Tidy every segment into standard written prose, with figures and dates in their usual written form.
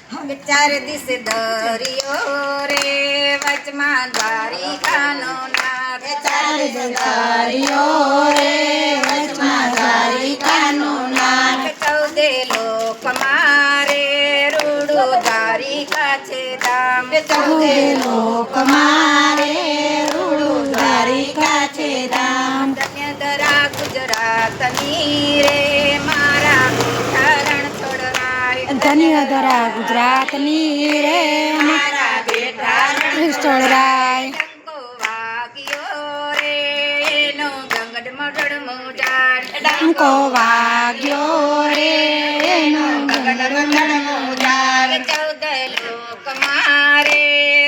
ચાર દિશ દરિયો રે વચમાં દ્વારિકાનો નાથ ચાર દરિયો રે વચમાં દ્વારિકાનું નાથ ચૌદે લોક મારે રૂડું દ્વારિકા છે ધામ ચૌદે લોક મારે રૂડું દ્વારિકા છે ધામ ધન્ય ધરા ગુજરાતની રે મારા રણ છોડરાય ધન્ય ધરા ગુજરાતની રે મારા બેટા છોડરાય ડંકો વાગ્યો રે એનો ગંગડ મગડ મોજાડ ડંકો વાગ્યો રે એનો ગગન મોજાર ચૌદ લોક મારે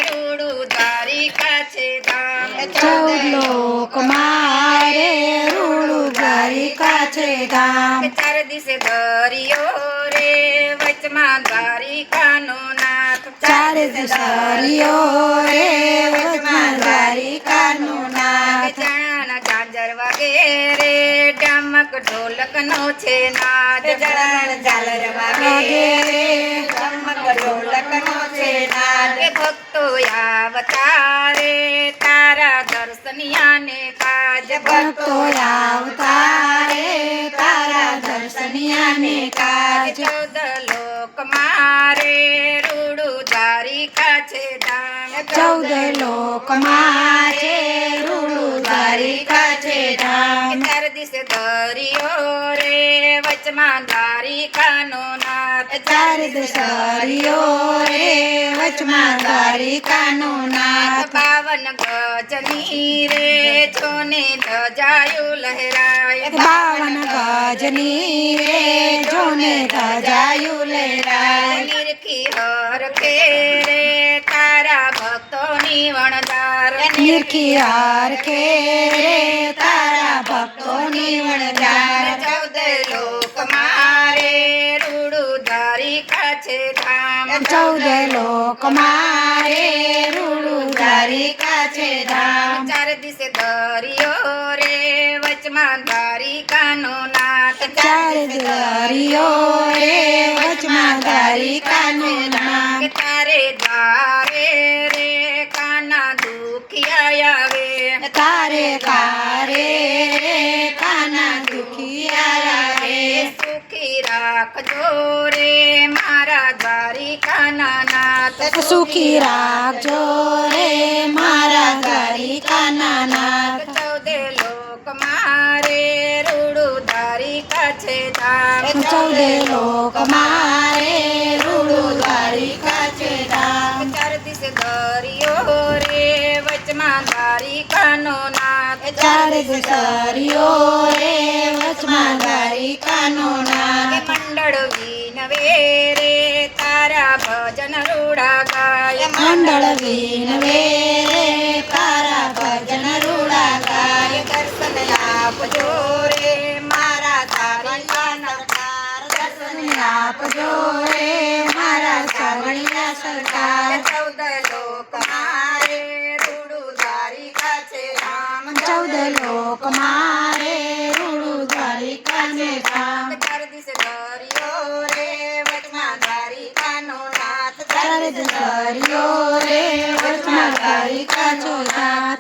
રૂડું દ્વારિકા છે ધામ ચૌદ લોક મારે રૂડું દ્વારિકા છે ધામ ચાર દિશે દરિયો રે વચમાં દ્વારિકાનો નાથ ચાર દરિયો રે વચમાં દ્વારિકાનું નાથ જાણા ઝાંઝર વગેરે ડમક ઢોલક નો છે નાદ જાણ ઝાલર વાગે રે ડમક ઢોલક નો છે નાદ ભક્તો આવતારે તારા દર્શનિયાને કાજ ભક્તો આવતા રે તારા દર્શનિયાને કાજ ચૌદ લોક મારે રૂડું દ્વારિકા છે ધામ ચૌદ લોક મારે રૂડું દ્વારિકા છે ધામ ચાર દિશે દરિયો રે વચમાં દ્વારિકાનો નાથ ચાર દરિયો રે વચમાં દ્વારિકાનું નાથ પાવન ગજની રે જોને ધજાયું લહેરાય 52 ગજની રે જોને ધજાયું લહેરાય નિરખી હર કે રે તારા ભક્તોની વણદાર નિરખી હાર કે રે તારા ભક્તોની વણજાર ચૌદ લોક મારે રૂડું દ્વારિકા છે ધામ ચૌદ લોક મારે રૂડું દ્વારિકા છે ધામ ચાર દિશે દરિયો રે વચમાં દ્વારિકાનો નાથ ચાર દરિયો રે વચમાં દ્વારિકાનું નામ તારે દ્વારે રે કાના દુખિયા આવે તારે કારે રે કાના દુખિયા રે સુખી રાખજો રે મારા દ્વારિકાના નાથ સુખી રાખજો રે મારા દ્વારિકાના નાથ ચૌદે લોક મારે રૂડું દ્વારિકા છે ધામ ચૌદે લોક મારે રૂડું દ્વારિકા છે ધામ ચાર દિશે દરિયો રે વચમાં દ્વારિકાનો નાથ ચાર દરિયો રે વચમાં દ્વારિકાનું નાથ મંડળ વિનવે રે તારા ભજન રૂડા ગાય મંડળ વિનવે રે તારા ભજન રૂડા ગાય દર્શન આપજો રે મારા દ્વારિકાના દર્શન આપજો રે મારા સાવળિયા સરકાર ચૌદ લોક મારે રૂડું દ્વારિકા છે ધામ ચૌદ લોક મારે રૂડું દ્વારિકા છે ધામ ચાર દિશે દરિયો રે વચમાં દ્વારિકાનો નાથ ચાર દરિયો રે વચમાં દ્વારિકા છો ધામ